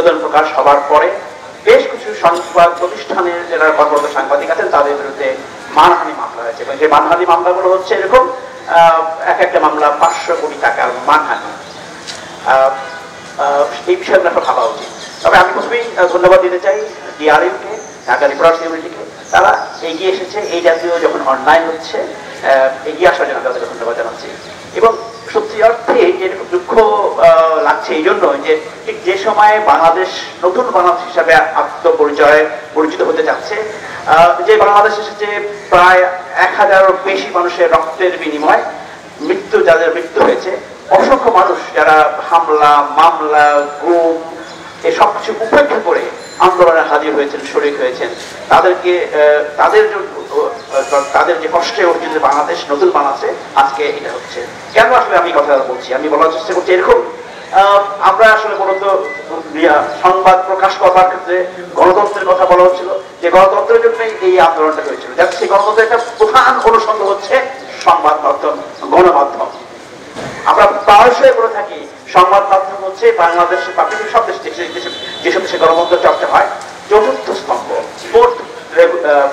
প্রতিবেদন প্রকাশ হবার পরে বেশ কিছু সংবাদ প্রতিষ্ঠানের যারা কর্মরত সাংবাদিক আছেন তাদের বিরুদ্ধে মানহানি মামলা হয়েছে এবং সেই মানহানি মামলাগুলো হচ্ছে এরকম এক একটা মামলা 500 কোটি টাকার মানহানি। এই বিষয়গুলো একটা ভাবা উচিত। তবে আমি প্রথমেই ধন্যবাদ দিতে চাই ডিআরইউকে, ঢাকা রিপোর্টার্স ইউনিটিকে। তারা এগিয়ে এসেছে এই জাতীয় যখন অন্যায় হচ্ছে এগিয়ে আসার জন্য তাদেরকে ধন্যবাদ জানাচ্ছি। এবং সত্যি অর্থে এরকম দুঃখ লাগছে এই জন্য যে ঠিক যে সময়ে বাংলাদেশ নতুন বাংলাদেশ হিসাবে পরিচিত হতে যাচ্ছে, যে বাংলাদেশ এসেছে প্রায় 1000-এরও বেশি মানুষের রক্তের বিনিময় যাদের মৃত্যু হয়েছে, অসংখ্য মানুষ যারা হামলা মামলা গুম এসব কিছু উপেক্ষা করে আন্দোলনে হাজির হয়েছেন, শরীক হয়েছেন, তাদেরকে তাদের যে কষ্টে অর্জিত বাংলাদেশ নতুন বাংলাদেশে আজকে এটা হচ্ছে। কেন আসলে আমি কথা বলছি, আমি বলার চেষ্টা করছি এরকম আমরা আসলে মূলত সংবাদ প্রকাশ করবার ক্ষেত্রে গণতন্ত্রের কথা বলা হচ্ছিল, যে গণতন্ত্রের জন্যই এই আন্দোলনটা হয়েছিল। যাতে সেই গণতন্ত্রের একটা প্রধান অনুষঙ্গ হচ্ছে সংবাদ মাধ্যম, গণমাধ্যম। আমরা প্রায়শই বলে থাকি সংবাদ মাধ্যম হচ্ছে বাংলাদেশের বা পৃথিবীর সব যেসব দেশে গণতন্ত্র চর্চা হয় চতুর্থ স্তম্ভ,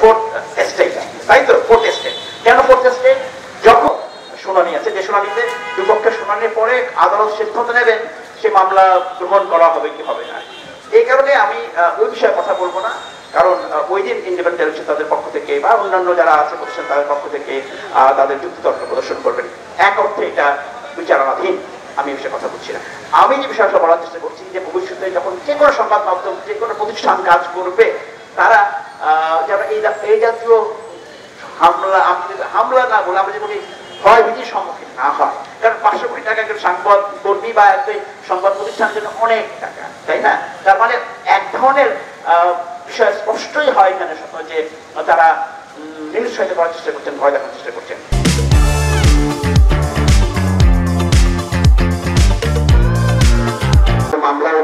ফোর্থ এস্টেট, তাই তো? Fourth estate. কেন ফোর্থ এস্টেট? যখন শুনানি আছে, যে শুনানিতে দুপক্ষের শুনানির পরে আদালত সিদ্ধান্ত নেবেন সে মামলা গ্রহণ করা হবে কি হবে না। এই কারণে আমি ওই বিষয়ে কথা বলবো না, কারণ ওই দিন ইন্ডিপেন্ডেন্ট তাদের পক্ষ থেকে বা অন্যান্য যারা আছে করছেন তাদের পক্ষ থেকে তাদের যুক্তিতর্ক প্রদর্শন করবেন। এক অর্থে এটা বিচারণাধীন, আমি বিষয়ে কথা বলছি না। আমি যে বিষয়টা বলার চেষ্টা করছি যে ভবিষ্যতে যখন যে কোনো সংবাদ মাধ্যম যে কোনো প্রতিষ্ঠান কাজ করবে তারা যেন এই জাতীয় হামলা না বলে আমরা যে বলি ভয় ভীতির সম্মুখীন না হয়। কারণ 500 কোটি টাকা একজন সংবাদ কর্মী বা একটা সংবাদ প্রতিষ্ঠানের জন্য অনেক টাকা, তাই না? তার মানে এক ধরনের বিষয় স্পষ্টই হয় এখানে যে তারা নিরুৎসাহিত করার চেষ্টা করছেন, ভয় দেখানোর চেষ্টা করছেন।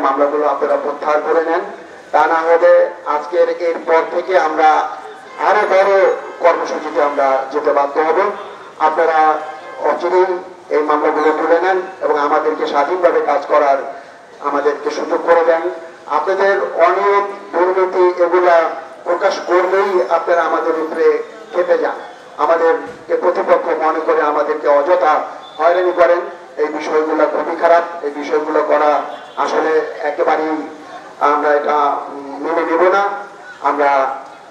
মামলাগুলো আপনারা প্রত্যাহার করে নেন, তা না হলে আজকের এরপর থেকে আমরা আরো বড় কর্মসূচিতে আমরা যেতে বাধ্য হব। আপনারা অচিরেই এই মামলাগুলো তুলে নেন এবং আমাদেরকে স্বাধীনভাবে কাজ করার আমাদেরকে সুযোগ করে দেন। আপনাদের অনেক দুর্নীতি এগুলা প্রকাশ করলেই আপনারা আমাদের উপরে খেপে যান, আমাদেরকে প্রতিপক্ষ মনে করে আমাদেরকে অযথা হয়রানি করেন। এই বিষয়গুলো খুবই খারাপ, এই বিষয়গুলো করা আসলে একেবারেই আমরা এটা মেনে নেব না। আমরা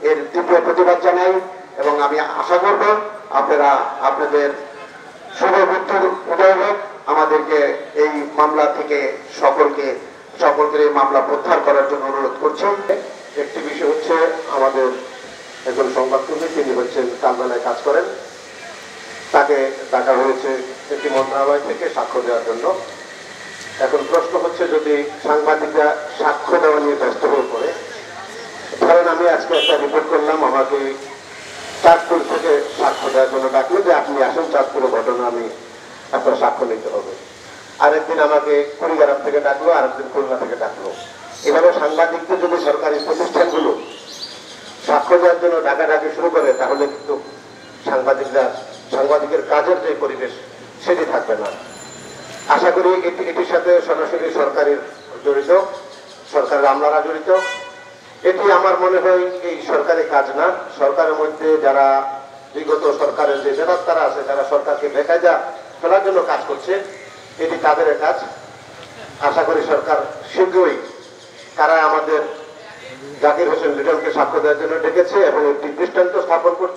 এর তীব্র প্রতিবাদ জানাই এবং আমি আশা করব আপনারা আপনাদের শুভ বুদ্ধির উদয় হোক, আমাদেরকে এই মামলা থেকে সকলকে এই মামলা প্রত্যাহার করার জন্য অনুরোধ করছি। একটি বিষয় হচ্ছে আমাদের একজন সংবাদকর্মী, তিনি হচ্ছেন কালবেলায় কাজ করেন, তাকে ডাকা হয়েছে একটি মন্ত্রণালয় থেকে সাক্ষ্য দেওয়ার জন্য। এখন প্রশ্ন হচ্ছে যদি সাংবাদিকরা সাক্ষ্য দেওয়া নিয়ে ব্যস্ত হয়ে পড়ে, ধরেন আমি আজকে একটা রিপোর্ট করলাম, আমাকে চাঁদপুর থেকে সাক্ষ্য দেওয়ার জন্য ডাকলো যে আপনি আসেন চাঁদপুরের ঘটনা আমি আপনার সাক্ষ্য নিতে হবে। আরেকদিন আমাকে কুড়িগ্রাম থেকে ডাকলো, আরেকদিন খুলনা থেকে ডাকলো। এভাবে সাংবাদিকদের যদি সরকারি প্রতিষ্ঠানগুলো সাক্ষ্য দেওয়ার জন্য ডাকাডাকি শুরু করে তাহলে কিন্তু সাংবাদিকের কাজের যে পরিবেশ সেটি থাকবে না। আশা করি এটির সাথে সরাসরি সরকারের জড়িত, সরকারের আমলারা জড়িত। এটি আমার মনে হয় এই সরকারি কাজ না। সরকারের মধ্যে যারা বিগত সরকারের যে নেতারা আছে, যারা সরকারকে বেকায়দা ফেলার জন্য কাজ করছে, এটি তাদের কাজ। আশা করি সরকার শীঘ্রই কারা আমাদের জাকির হোসেন লিটনকে সাক্ষ্য দেওয়ার জন্য ডেকেছে এবং একটি দৃষ্টান্ত স্থাপন করছে।